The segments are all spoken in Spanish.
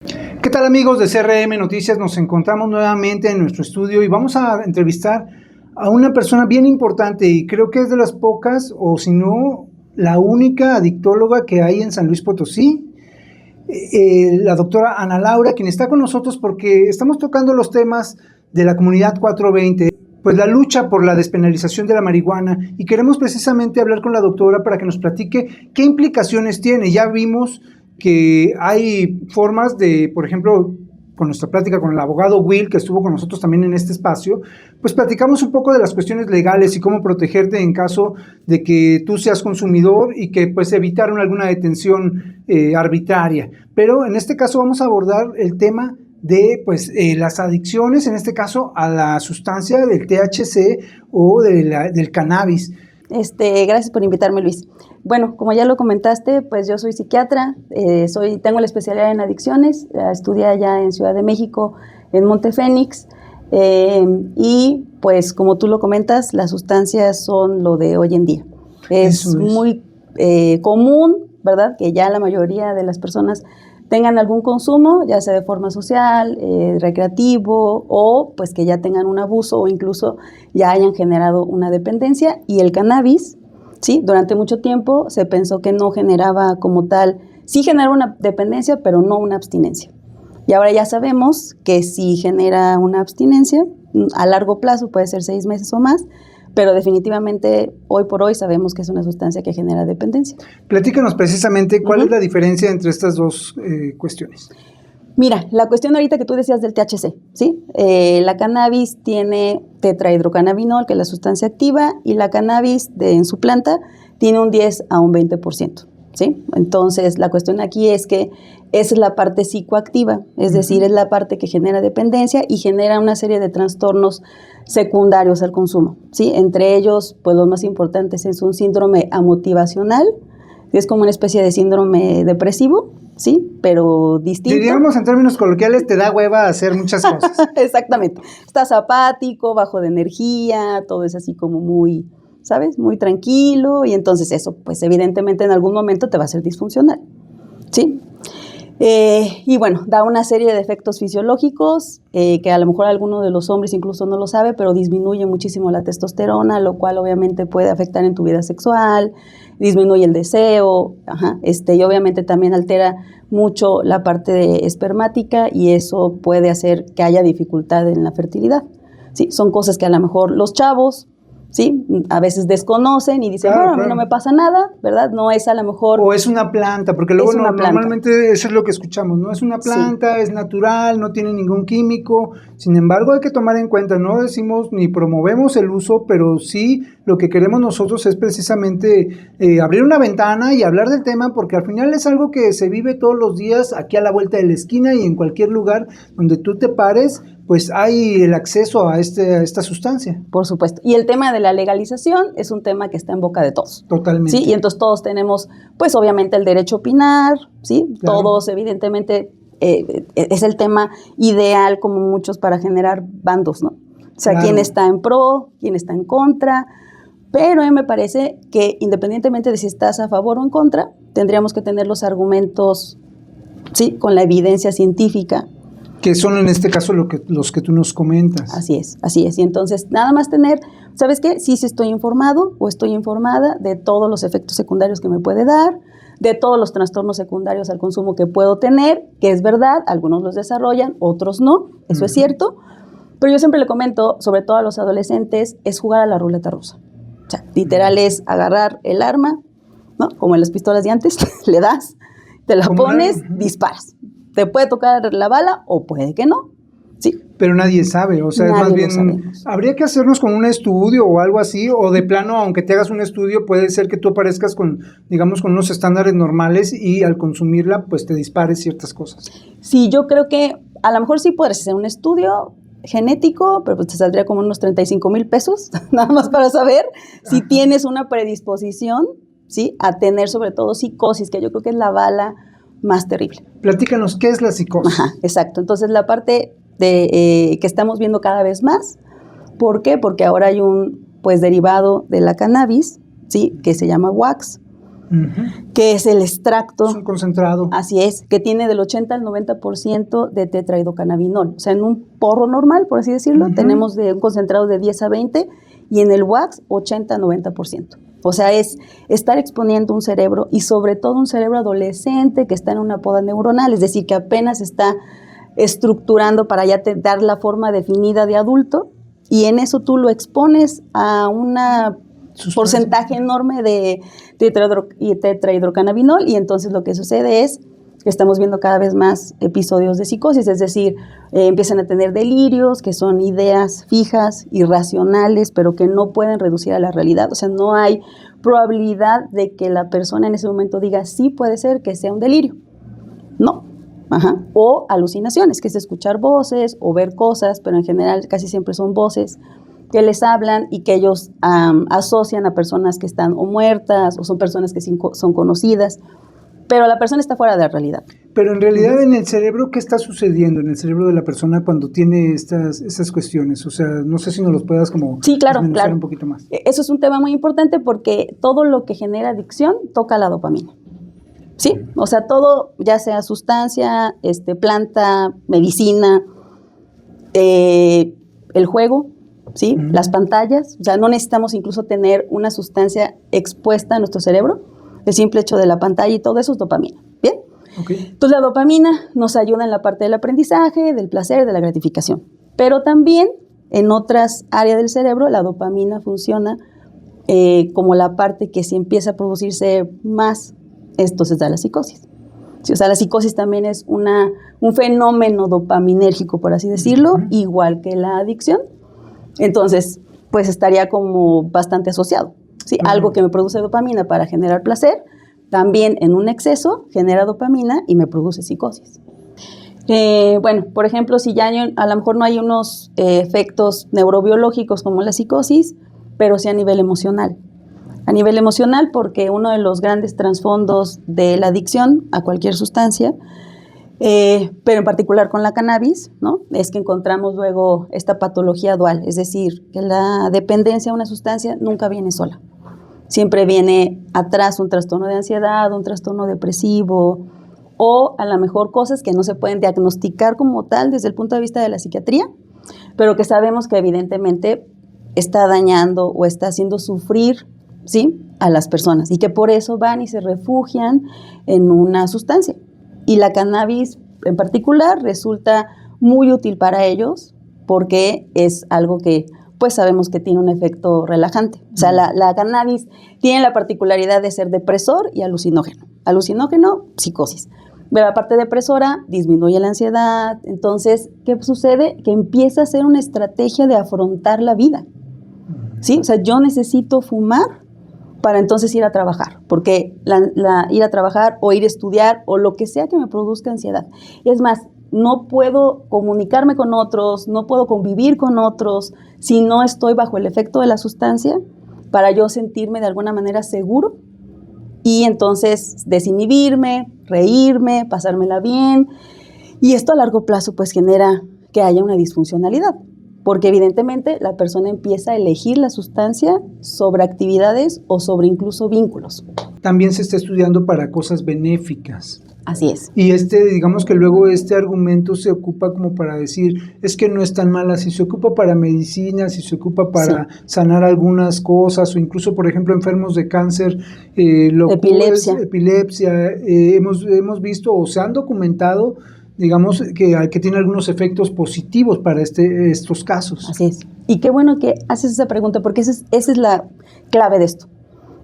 ¿Qué tal, amigos de CRM Noticias? Nos encontramos nuevamente en nuestro estudio y vamos a entrevistar a una persona bien importante y creo que es de las pocas, o si no, la única adictóloga que hay en San Luis Potosí, la doctora Ana Laura, quien está con nosotros porque estamos tocando los temas de la comunidad 420, pues la lucha por la despenalización de la marihuana, y queremos precisamente hablar con la doctora para que nos platique qué implicaciones tiene. Ya vimos que hay formas de, por ejemplo, con nuestra plática con el abogado Will, que estuvo con nosotros también en este espacio, pues platicamos un poco de las cuestiones legales y cómo protegerte en caso de que tú seas consumidor y que pues evitar alguna detención arbitraria. Pero en este caso vamos a abordar el tema de pues las adicciones, en este caso a la sustancia del THC o del cannabis. Gracias por invitarme, Luis. Bueno, como ya lo comentaste, pues yo soy psiquiatra, tengo la especialidad en adicciones, estudié allá en Ciudad de México, en Montefénix, y pues como tú lo comentas, las sustancias son lo de hoy en día. Es muy común, ¿verdad?, que ya la mayoría de las personas tengan algún consumo, ya sea de forma social, recreativo, o pues que ya tengan un abuso o incluso ya hayan generado una dependencia. Y el cannabis, sí, durante mucho tiempo se pensó que no generaba como tal, sí generaba una dependencia, pero no una abstinencia. Y ahora ya sabemos que sí genera una abstinencia, a largo plazo puede ser 6 meses o más, pero definitivamente hoy por hoy sabemos que es una sustancia que genera dependencia. Platícanos precisamente cuál es la diferencia entre estas dos cuestiones. Mira, la cuestión ahorita que tú decías del THC, ¿sí? La cannabis tiene tetrahidrocannabinol, que es la sustancia activa, y la cannabis en su planta tiene un 10 a un 20%, ¿sí? Entonces, la cuestión aquí es que es la parte psicoactiva, es decir, es la parte que genera dependencia y genera una serie de trastornos secundarios al consumo, ¿sí? Entre ellos, pues los más importantes es un síndrome amotivacional, que es como una especie de síndrome depresivo, ¿sí? Pero distinto. Digamos, en términos coloquiales, te da hueva hacer muchas cosas. Exactamente. Estás apático, bajo de energía, todo es así como muy, ¿sabes? Muy tranquilo, y entonces eso, pues evidentemente en algún momento te va a ser disfuncional, ¿sí? Y bueno, da una serie de efectos fisiológicos que a lo mejor alguno de los hombres incluso no lo sabe, pero disminuye muchísimo la testosterona, lo cual obviamente puede afectar en tu vida sexual, disminuye el deseo, y obviamente también altera mucho la parte espermática, y eso puede hacer que haya dificultad en la fertilidad. ¿Sí? Son cosas que a lo mejor los chavos, ¿sí?, a veces desconocen y dicen, claro, a mí no me pasa nada, ¿verdad? No es a lo mejor... O es una planta, porque luego normalmente eso es lo que escuchamos, ¿no? Es una planta, sí, es natural, no tiene ningún químico. Sin embargo, hay que tomar en cuenta, no decimos ni promovemos el uso, pero sí lo que queremos nosotros es precisamente abrir una ventana y hablar del tema, porque al final es algo que se vive todos los días aquí a la vuelta de la esquina, y en cualquier lugar donde tú te pares, pues hay el acceso a esta sustancia. Por supuesto. Y el tema de la legalización es un tema que está en boca de todos. Totalmente. ¿Sí? Y entonces todos tenemos, pues obviamente, el derecho a opinar, ¿sí? Claro. Todos, evidentemente, es el tema ideal, como muchos, para generar bandos, ¿no? O sea, claro, quién está en pro, quién está en contra. Pero a mí me parece que independientemente de si estás a favor o en contra, tendríamos que tener los argumentos, ¿sí?, con la evidencia científica. Que son en este caso los que tú nos comentas. Así es, así es. Y entonces nada más tener, ¿sabes qué? Sí estoy informado o estoy informada de todos los efectos secundarios que me puede dar, de todos los trastornos secundarios al consumo que puedo tener, que es verdad, algunos los desarrollan, otros no, eso es cierto. Pero yo siempre le comento, sobre todo a los adolescentes, es jugar a la ruleta rusa. O sea, literal es agarrar el arma, ¿no? Como en las pistolas de antes, le das, te la pones, disparas. Te puede tocar la bala o puede que no, sí. Pero nadie sabe, o sea, es más bien, habría que hacernos con un estudio o algo así, o de plano, aunque te hagas un estudio, puede ser que tú aparezcas con, digamos, con unos estándares normales y al consumirla, pues te dispares ciertas cosas. Sí, yo creo que a lo mejor sí podrías hacer un estudio genético, pero pues te saldría como unos 35,000 pesos, nada más para saber si tienes una predisposición, ¿sí?, a tener sobre todo psicosis, que yo creo que es la bala más terrible. Platícanos, ¿qué es la psicosis? Exacto. Entonces, la parte que estamos viendo cada vez más, ¿por qué? Porque ahora hay un, pues, derivado de la cannabis, ¿sí?, que se llama wax, que es el extracto. Es un concentrado. Así es, que tiene del 80 al 90% de tetrahidrocannabinol. O sea, en un porro normal, por así decirlo, tenemos de un concentrado de 10 a 20 y en el wax 80 a 90%. O sea, es estar exponiendo un cerebro y sobre todo un cerebro adolescente que está en una poda neuronal, es decir, que apenas está estructurando para ya dar la forma definida de adulto, y en eso tú lo expones a un porcentaje enorme de tetrahidrocannabinol, y entonces lo que sucede es que estamos viendo cada vez más episodios de psicosis, es decir, empiezan a tener delirios, que son ideas fijas, irracionales, pero que no pueden reducir a la realidad. O sea, no hay probabilidad de que la persona en ese momento diga, sí puede ser que sea un delirio. No. O alucinaciones, que es escuchar voces o ver cosas, pero en general casi siempre son voces que les hablan y que ellos asocian a personas que están o muertas o son personas que son conocidas, pero la persona está fuera de la realidad. Pero en realidad en el cerebro, ¿qué está sucediendo en el cerebro de la persona cuando tiene estas cuestiones? O sea, no sé si nos los puedas como desmenuzar un poquito más. Eso es un tema muy importante porque todo lo que genera adicción toca la dopamina. Sí, o sea, todo, ya sea sustancia, planta, medicina, el juego, ¿sí? Las pantallas, o sea, no necesitamos incluso tener una sustancia expuesta a nuestro cerebro. El simple hecho de la pantalla y todo eso es dopamina, ¿bien? Entonces la dopamina nos ayuda en la parte del aprendizaje, del placer, de la gratificación. Pero también en otras áreas del cerebro la dopamina funciona como la parte que si empieza a producirse más, entonces da la psicosis. Sí, o sea, la psicosis también es un fenómeno dopaminérgico, por así decirlo, igual que la adicción. Entonces, pues estaría como bastante asociado. ¿Sí? Algo que me produce dopamina para generar placer, también en un exceso genera dopamina y me produce psicosis. Bueno, por ejemplo, si ya a lo mejor no hay unos efectos neurobiológicos como la psicosis, pero sí a nivel emocional. A nivel emocional, porque uno de los grandes trasfondos de la adicción a cualquier sustancia, pero en particular con la cannabis, ¿no? Es que encontramos luego esta patología dual, es decir, que la dependencia a una sustancia nunca viene sola. Siempre viene atrás un trastorno de ansiedad, un trastorno depresivo, o a lo mejor cosas que no se pueden diagnosticar como tal desde el punto de vista de la psiquiatría, pero que sabemos que evidentemente está dañando o está haciendo sufrir, ¿sí?, a las personas, y que por eso van y se refugian en una sustancia. Y la cannabis en particular resulta muy útil para ellos porque es algo que pues sabemos que tiene un efecto relajante. O sea, la cannabis tiene la particularidad de ser depresor y alucinógeno. Alucinógeno, psicosis. Pero la parte depresora disminuye la ansiedad. Entonces, ¿qué sucede? Que empieza a ser una estrategia de afrontar la vida. ¿Sí? O sea, yo necesito fumar para entonces ir a trabajar, porque ir a trabajar o ir a estudiar o lo que sea que me produzca ansiedad. Es más, no puedo comunicarme con otros, no puedo convivir con otros si no estoy bajo el efecto de la sustancia para yo sentirme de alguna manera seguro y entonces desinhibirme, reírme, pasármela bien. Y esto a largo plazo pues genera que haya una disfuncionalidad, porque evidentemente la persona empieza a elegir la sustancia sobre actividades o sobre incluso vínculos. También se está estudiando para cosas benéficas. Así es. Y digamos que luego este argumento se ocupa como para decir, es que no es tan mala, si se ocupa para medicina, si se ocupa para sanar algunas cosas, o incluso, por ejemplo, enfermos de cáncer, epilepsia, hemos visto o se han documentado, digamos, que tiene algunos efectos positivos para estos casos. Así es. Y qué bueno que haces esa pregunta, porque esa es la clave de esto,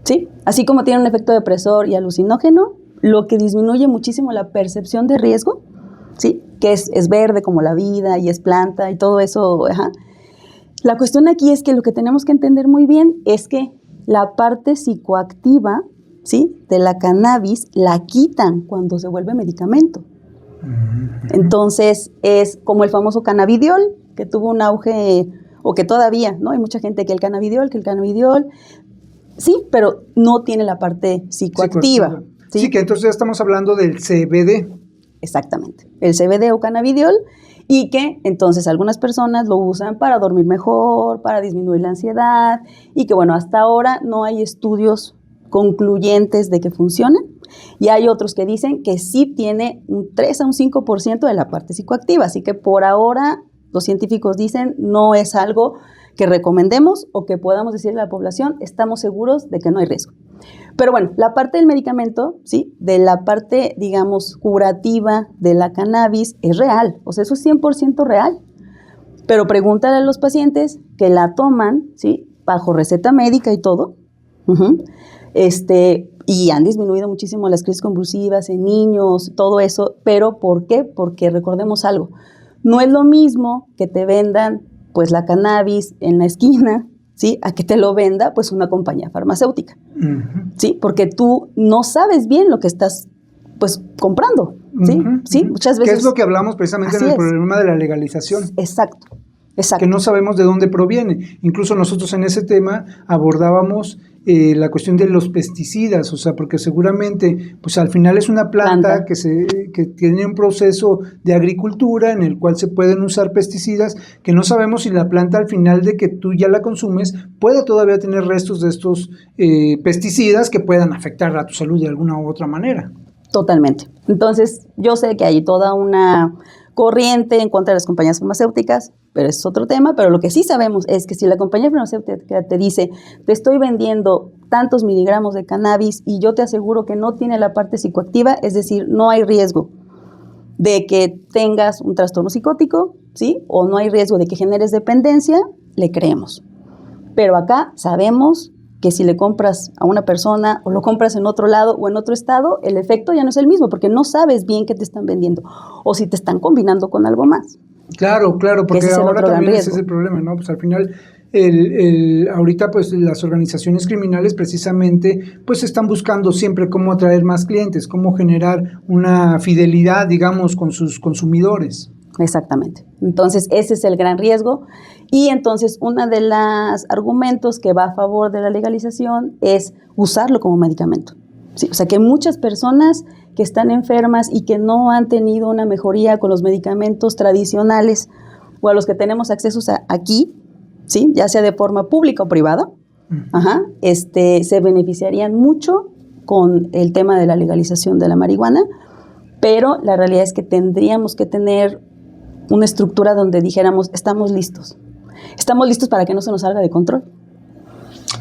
¿sí? Así como tiene un efecto depresor y alucinógeno, lo que disminuye muchísimo la percepción de riesgo, ¿sí?, que es verde como la vida y es planta y todo eso. Ajá. La cuestión aquí es que lo que tenemos que entender muy bien es que la parte psicoactiva, ¿sí?, de la cannabis la quitan cuando se vuelve medicamento. Entonces es como el famoso cannabidiol, que tuvo un auge, o que todavía, ¿no? Hay mucha gente que el cannabidiol, sí, pero no tiene la parte psicoactiva. Sí, que entonces ya estamos hablando del CBD. Exactamente, el CBD o cannabidiol, y que entonces algunas personas lo usan para dormir mejor, para disminuir la ansiedad, y que bueno, hasta ahora no hay estudios concluyentes de que funciona, y hay otros que dicen que sí tiene un 3 a un 5% de la parte psicoactiva, así que por ahora los científicos dicen no es algo que recomendemos o que podamos decirle a la población, estamos seguros de que no hay riesgo. Pero bueno, la parte del medicamento, ¿sí? De la parte, digamos, curativa de la cannabis es real, o sea, eso es 100% real. Pero pregúntale a los pacientes que la toman, ¿sí? Bajo receta médica y todo, y han disminuido muchísimo las crisis convulsivas en niños, todo eso. ¿Pero por qué? Porque recordemos algo, no es lo mismo que te vendan pues la cannabis en la esquina, ¿sí? A que te lo venda pues una compañía farmacéutica, ¿sí? Porque tú no sabes bien lo que estás pues comprando, ¿sí? ¿Sí? Muchas veces. ¿Qué es lo que hablamos precisamente en el problema de la legalización? Exacto. Que no sabemos de dónde proviene. Incluso nosotros en ese tema abordábamos la cuestión de los pesticidas, o sea, porque seguramente, pues al final es una planta que tiene un proceso de agricultura en el cual se pueden usar pesticidas, que no sabemos si la planta al final de que tú ya la consumes pueda todavía tener restos de estos pesticidas que puedan afectar a tu salud de alguna u otra manera. Totalmente. Entonces, yo sé que hay toda una corriente en contra de las compañías farmacéuticas, pero es otro tema. Pero lo que sí sabemos es que si la compañía farmacéutica te dice, te estoy vendiendo tantos miligramos de cannabis y yo te aseguro que no tiene la parte psicoactiva, es decir, no hay riesgo de que tengas un trastorno psicótico, ¿sí? O no hay riesgo de que generes dependencia, le creemos. Pero acá sabemos que si le compras a una persona o lo compras en otro lado o en otro estado, el efecto ya no es el mismo porque no sabes bien qué te están vendiendo o si te están combinando con algo más. Claro, porque ahora también ese es el problema, ¿no? Pues al final, ahorita pues las organizaciones criminales precisamente pues están buscando siempre cómo atraer más clientes, cómo generar una fidelidad, digamos, con sus consumidores. Exactamente. Entonces, ese es el gran riesgo. Y entonces, uno de los argumentos que va a favor de la legalización es usarlo como medicamento. Sí, o sea, que muchas personas que están enfermas y que no han tenido una mejoría con los medicamentos tradicionales o a los que tenemos acceso aquí, ¿sí? Ya sea de forma pública o privada, se beneficiarían mucho con el tema de la legalización de la marihuana, pero la realidad es que tendríamos que tener una estructura donde dijéramos, estamos listos para que no se nos salga de control,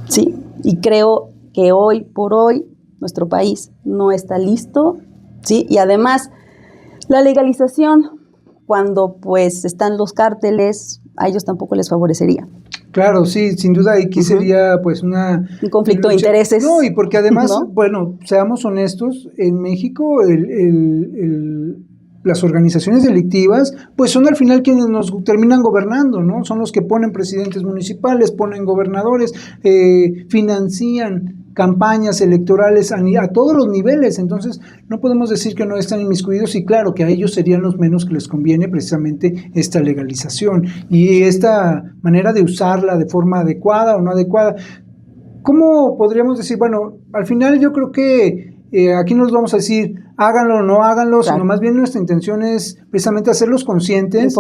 ¿sí? Y creo que hoy por hoy nuestro país no está listo, ¿sí? Y además, la legalización, cuando pues están los cárteles, a ellos tampoco les favorecería. Claro, sí, sin duda aquí sería pues un conflicto de intereses. No, y porque además, ¿no? Bueno, seamos honestos, en México las organizaciones delictivas pues son al final quienes nos terminan gobernando, ¿no? Son los que ponen presidentes municipales, ponen gobernadores, financian campañas electorales a todos los niveles. Entonces no podemos decir que no están inmiscuidos, y claro que a ellos serían los menos que les conviene precisamente esta legalización y esta manera de usarla de forma adecuada o no adecuada. ¿Cómo podríamos decir? Bueno, al final yo creo que aquí no les vamos a decir háganlo o no háganlo, claro, sino más bien nuestra intención es precisamente hacerlos conscientes,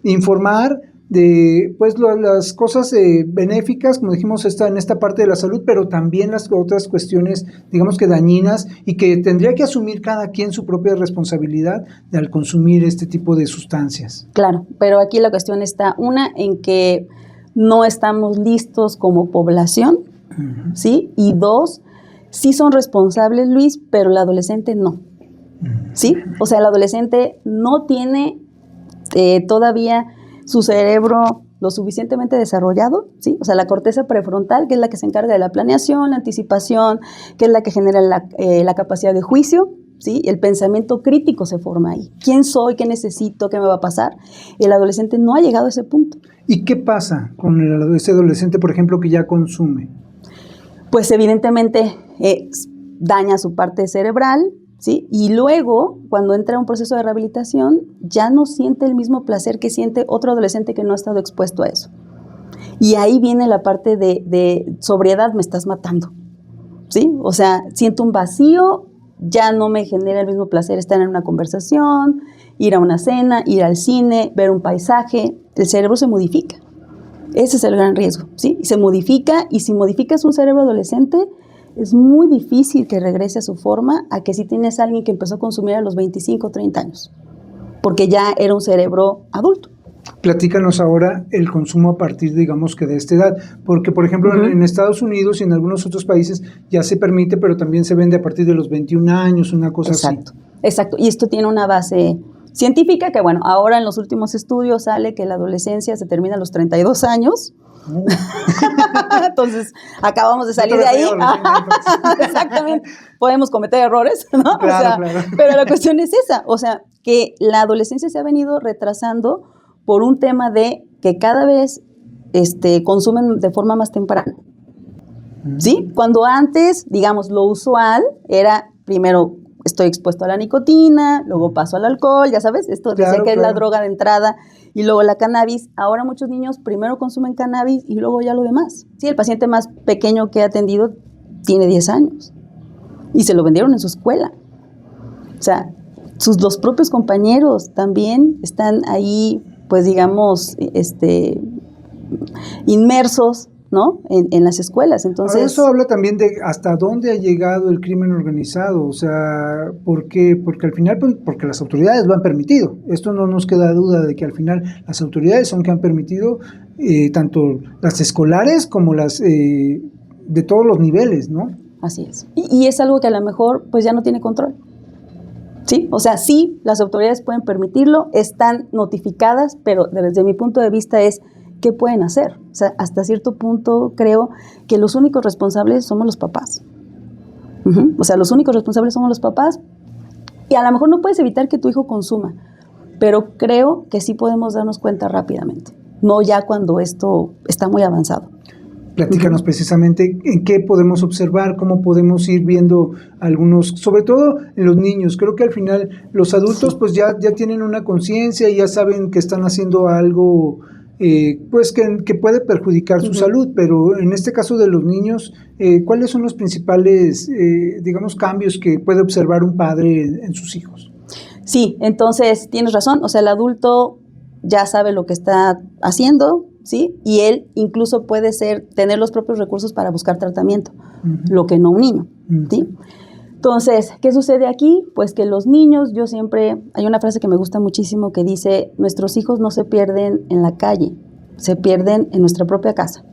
informar de pues las cosas benéficas, como dijimos, en esta parte de la salud, pero también las otras cuestiones, digamos que dañinas, y que tendría que asumir cada quien su propia responsabilidad al consumir este tipo de sustancias. Claro, pero aquí la cuestión está, una, en que no estamos listos como población, ¿sí? Y dos, sí son responsables, Luis, pero el adolescente no, ¿sí? O sea, el adolescente no tiene todavía su cerebro lo suficientemente desarrollado, ¿sí? O sea, la corteza prefrontal, que es la que se encarga de la planeación, la anticipación, que es la que genera la capacidad de juicio, ¿sí? El pensamiento crítico se forma ahí. ¿Quién soy? ¿Qué necesito? ¿Qué me va a pasar? El adolescente no ha llegado a ese punto. ¿Y qué pasa con ese adolescente, por ejemplo, que ya consume? Pues evidentemente daña su parte cerebral, ¿sí? Y luego, cuando entra a un proceso de rehabilitación, ya no siente el mismo placer que siente otro adolescente que no ha estado expuesto a eso. Y ahí viene la parte de sobriedad, me estás matando, ¿sí? O sea, siento un vacío, ya no me genera el mismo placer estar en una conversación, ir a una cena, ir al cine, ver un paisaje. El cerebro se modifica. Ese es el gran riesgo, ¿sí? Se modifica, y si modificas un cerebro adolescente, es muy difícil que regrese a su forma a que si tienes a alguien que empezó a consumir a los 25 o 30 años, porque ya era un cerebro adulto. Platícanos ahora el consumo a partir, digamos, que de esta edad, porque, por ejemplo, en Estados Unidos y en algunos otros países ya se permite, pero también se vende a partir de los 21 años, una cosa así. Exacto, y esto tiene una base científica que, bueno, ahora en los últimos estudios sale que la adolescencia se termina a los 32 años. Entonces, acabamos de salir de ahí. Exactamente. Podemos cometer errores, ¿no? Claro. Pero la cuestión es esa, o sea, que la adolescencia se ha venido retrasando por un tema de que cada vez consumen de forma más temprana. ¿Sí? Cuando antes, digamos, lo usual era primero estoy expuesto a la nicotina, luego paso al alcohol, ya sabes, esto dice que es la droga de entrada, y luego la cannabis. Ahora muchos niños primero consumen cannabis y luego ya lo demás. Sí, el paciente más pequeño que he atendido tiene 10 años y se lo vendieron en su escuela. O sea, los propios compañeros también están ahí, pues digamos, inmersos, ¿no? En las escuelas. Entonces, ahora eso habla también de hasta dónde ha llegado el crimen organizado, o sea, ¿por qué? Porque al final, pues, porque las autoridades lo han permitido. Esto no nos queda duda de que al final las autoridades son que han permitido tanto las escolares como las de todos los niveles, ¿no? Así es. Y es algo que a lo mejor pues ya no tiene control. ¿Sí? O sea, sí, las autoridades pueden permitirlo, están notificadas, pero desde mi punto de vista es ¿qué pueden hacer? O sea, hasta cierto punto creo que los únicos responsables somos los papás. O sea, los únicos responsables somos los papás y a lo mejor no puedes evitar que tu hijo consuma, pero creo que sí podemos darnos cuenta rápidamente, no ya cuando esto está muy avanzado. Platícanos precisamente en qué podemos observar, cómo podemos ir viendo algunos, sobre todo en los niños. Creo que al final los adultos pues ya tienen una conciencia y ya saben que están haciendo algo pues que puede perjudicar su salud, pero en este caso de los niños, ¿cuáles son los principales, digamos, cambios que puede observar un padre en sus hijos? Sí, entonces tienes razón, o sea, el adulto ya sabe lo que está haciendo, ¿sí? Y él incluso puede tener los propios recursos para buscar tratamiento, lo que no un niño, ¿sí? Entonces, ¿qué sucede aquí? Pues que los niños, hay una frase que me gusta muchísimo que dice, nuestros hijos no se pierden en la calle, se pierden en nuestra propia casa.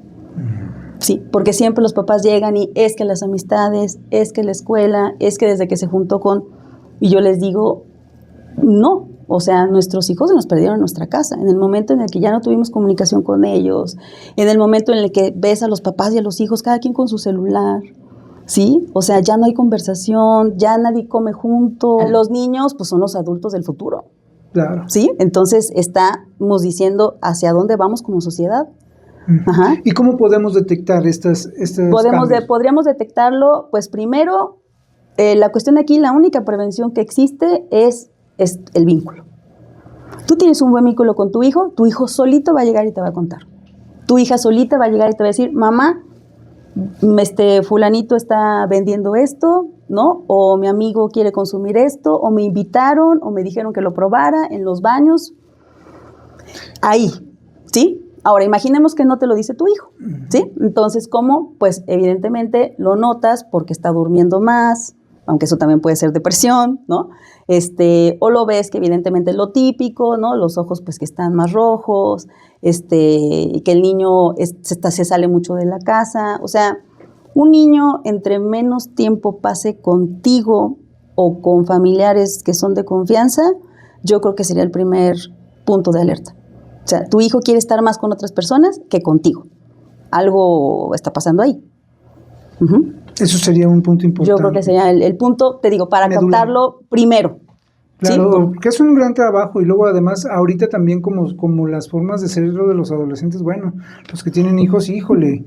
Sí, porque siempre los papás llegan y es que las amistades, es que la escuela, es que desde que se juntó y yo les digo, no, o sea, nuestros hijos se nos perdieron en nuestra casa, en el momento en el que ya no tuvimos comunicación con ellos, en el momento en el que ves a los papás y a los hijos, cada quien con su celular. ¿Sí? O sea, ya no hay conversación, ya nadie come junto. Los niños, pues, son los adultos del futuro. Claro. ¿Sí? Entonces, estamos diciendo hacia dónde vamos como sociedad. Ajá. ¿Y cómo podemos detectar estos cambios? Podríamos detectarlo, pues, primero, la cuestión aquí, la única prevención que existe es el vínculo. Tú tienes un buen vínculo con tu hijo solito va a llegar y te va a contar. Tu hija solita va a llegar y te va a decir, mamá, fulanito está vendiendo esto, ¿no? O mi amigo quiere consumir esto, o me invitaron, o me dijeron que lo probara en los baños. Ahí, ¿sí? Ahora, imaginemos que no te lo dice tu hijo, ¿sí? Entonces, ¿cómo? Pues, evidentemente, lo notas porque está durmiendo más, aunque eso también puede ser depresión, ¿no? O lo ves que evidentemente es lo típico, ¿no? Los ojos, pues, que están más rojos, que el niño se sale mucho de la casa. O sea, un niño, entre menos tiempo pase contigo o con familiares que son de confianza, yo creo que sería el primer punto de alerta. O sea, tu hijo quiere estar más con otras personas que contigo. Algo está pasando ahí. Eso sería un punto importante. Yo creo que sería el punto, te digo, para captarlo primero. Claro, ¿sí? Que es un gran trabajo y luego además ahorita también como las formas de cerebro de los adolescentes, bueno, los que tienen hijos, híjole,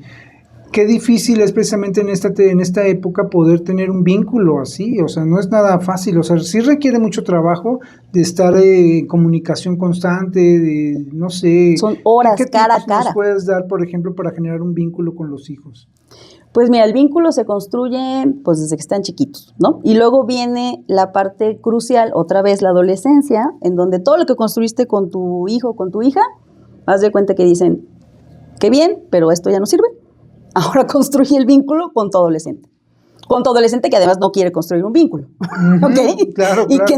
qué difícil es precisamente en esta época poder tener un vínculo así, o sea, no es nada fácil, o sea, sí requiere mucho trabajo de estar en comunicación constante, de, no sé. Son horas cara a cara. ¿Qué nos puedes dar, por ejemplo, para generar un vínculo con los hijos? Pues mira, el vínculo se construye pues desde que están chiquitos, ¿no? Y luego viene la parte crucial, otra vez la adolescencia, en donde todo lo que construiste con tu hijo o con tu hija, haz de cuenta que dicen, qué bien, pero esto ya no sirve. Ahora construye el vínculo con tu adolescente. con tu adolescente que además no quiere construir un vínculo, ¿ok? Claro, Y claro. que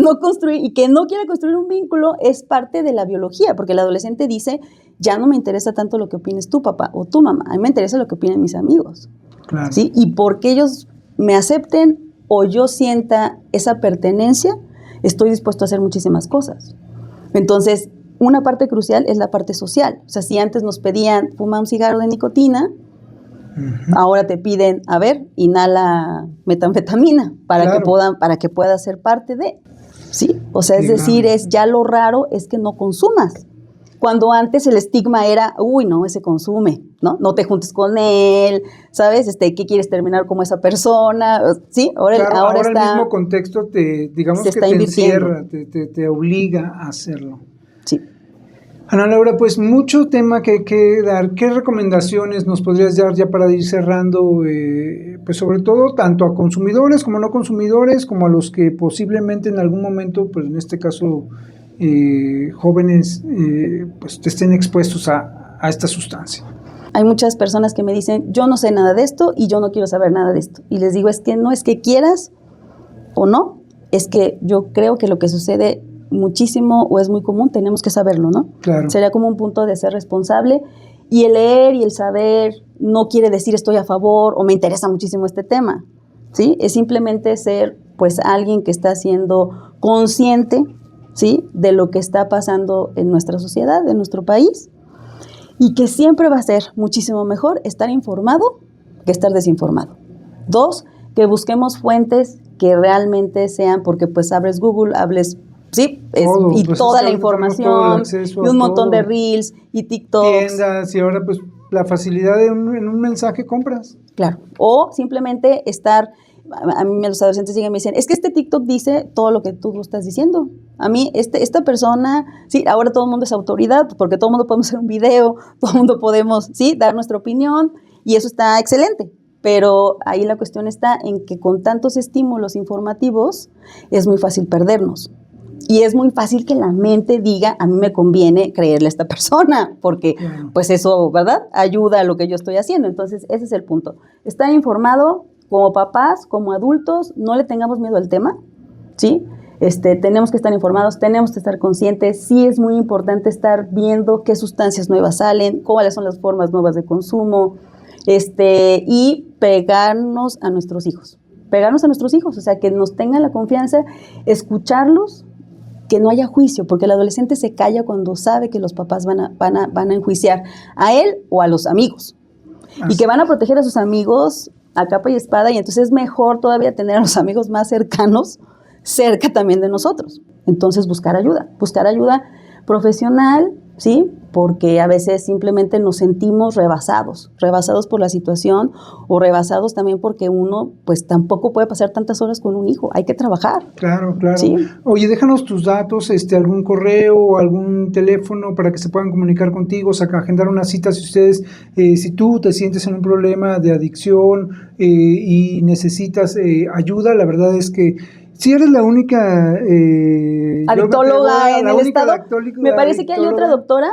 no quiere construir un vínculo es parte de la biología, porque el adolescente dice, ya no me interesa tanto lo que opines tu papá o tu mamá, a mí me interesa lo que opinen mis amigos, Claro. ¿sí? Y porque ellos me acepten o yo sienta esa pertenencia, estoy dispuesto a hacer muchísimas cosas. Entonces, una parte crucial es la parte social. O sea, si antes nos pedían fuma un cigarro de nicotina, ahora te piden, a ver, inhala metanfetamina para que pueda ser parte de, ¿sí? O sea, es decir, ya lo raro es que no consumas. Cuando antes el estigma era, uy, no, ese consume, ¿no? No te juntes con él, ¿sabes? ¿Qué quieres terminar como esa persona? ¿Sí? Ahora El mismo contexto te encierra, te obliga a hacerlo. Sí. Ana Laura, pues mucho tema que dar. ¿Qué recomendaciones nos podrías dar ya para ir cerrando? Pues sobre todo tanto a consumidores como no consumidores, como a los que posiblemente en algún momento, pues en este caso jóvenes, pues estén expuestos a esta sustancia. Hay muchas personas que me dicen, yo no sé nada de esto y yo no quiero saber nada de esto. Y les digo, es que no es que quieras o no, es que yo creo que lo que sucede muchísimo o es muy común, tenemos que saberlo, ¿no? Claro. Sería como un punto de ser responsable. Y el leer y el saber no quiere decir estoy a favor o me interesa muchísimo este tema, ¿sí? Es simplemente ser, pues, alguien que está siendo consciente, ¿sí?, de lo que está pasando en nuestra sociedad, en nuestro país, y que siempre va a ser muchísimo mejor estar informado que estar desinformado. 2, que busquemos fuentes que realmente sean, porque pues abres Google, sí, y pues toda la información, y un montón de reels, y TikToks. Tiendas, y ahora pues la facilidad de en un mensaje compras. Claro, o simplemente estar, a mí los adolescentes llegan y me dicen, es que este TikTok dice todo lo que tú estás diciendo. A mí, esta persona, sí, ahora todo el mundo es autoridad, porque todo el mundo podemos hacer un video, todo el mundo podemos, sí, dar nuestra opinión, y eso está excelente. Pero ahí la cuestión está en que con tantos estímulos informativos es muy fácil perdernos. Y es muy fácil que la mente diga, a mí me conviene creerle a esta persona, porque pues eso, ¿verdad?, ayuda a lo que yo estoy haciendo. Entonces, ese es el punto. Estar informado como papás, como adultos, no le tengamos miedo al tema, ¿sí? Tenemos que estar informados, tenemos que estar conscientes. Sí es muy importante estar viendo qué sustancias nuevas salen, cuáles son las formas nuevas de consumo, y pegarnos a nuestros hijos. O sea, que nos tengan la confianza, escucharlos, que no haya juicio, porque el adolescente se calla cuando sabe que los papás van a enjuiciar a él o a los amigos. Y que van a proteger a sus amigos a capa y espada, y entonces es mejor todavía tener a los amigos más cercanos cerca también de nosotros. Entonces buscar ayuda profesional, ¿sí? Porque a veces simplemente nos sentimos rebasados por la situación, o rebasados también porque uno pues tampoco puede pasar tantas horas con un hijo, hay que trabajar. Claro. ¿Sí? Oye, déjanos tus datos, algún correo o algún teléfono para que se puedan comunicar contigo, agendar una cita si ustedes, si tú te sientes en un problema de adicción y necesitas ayuda. La verdad es que si eres la única adictóloga en el estado, me parece que hay otra doctora,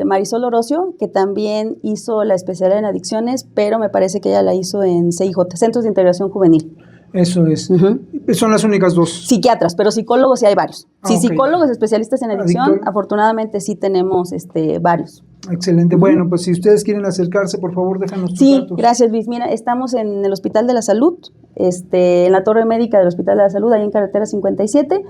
Marisol Orocio, que también hizo la especialidad en adicciones, pero me parece que ella la hizo en CIJ, Centros de Integración Juvenil. Eso es. Son las únicas dos. Psiquiatras, pero psicólogos sí hay varios. Sí, okay. Psicólogos especialistas en adicción, afortunadamente sí tenemos varios. Excelente. Bueno, pues si ustedes quieren acercarse, por favor, déjanos tus datos. Sí, gracias, Luis. Mira, estamos en el Hospital de la Salud, en la torre médica del Hospital de la Salud, ahí en carretera 57,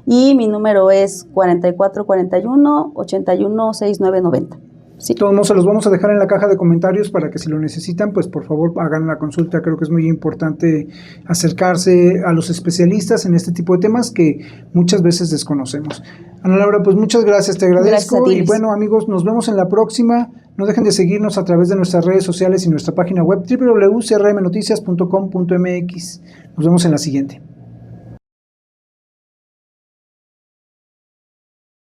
y mi número es 4441-816990. Sí. Todos se los vamos a dejar en la caja de comentarios para que si lo necesitan, pues por favor hagan la consulta. Creo que es muy importante acercarse a los especialistas en este tipo de temas que muchas veces desconocemos. Ana Laura, pues muchas gracias, te agradezco. Gracias a ti, y bueno, amigos, nos vemos en la próxima. No dejen de seguirnos a través de nuestras redes sociales y nuestra página web www.crmnoticias.com.mx. Nos vemos en la siguiente.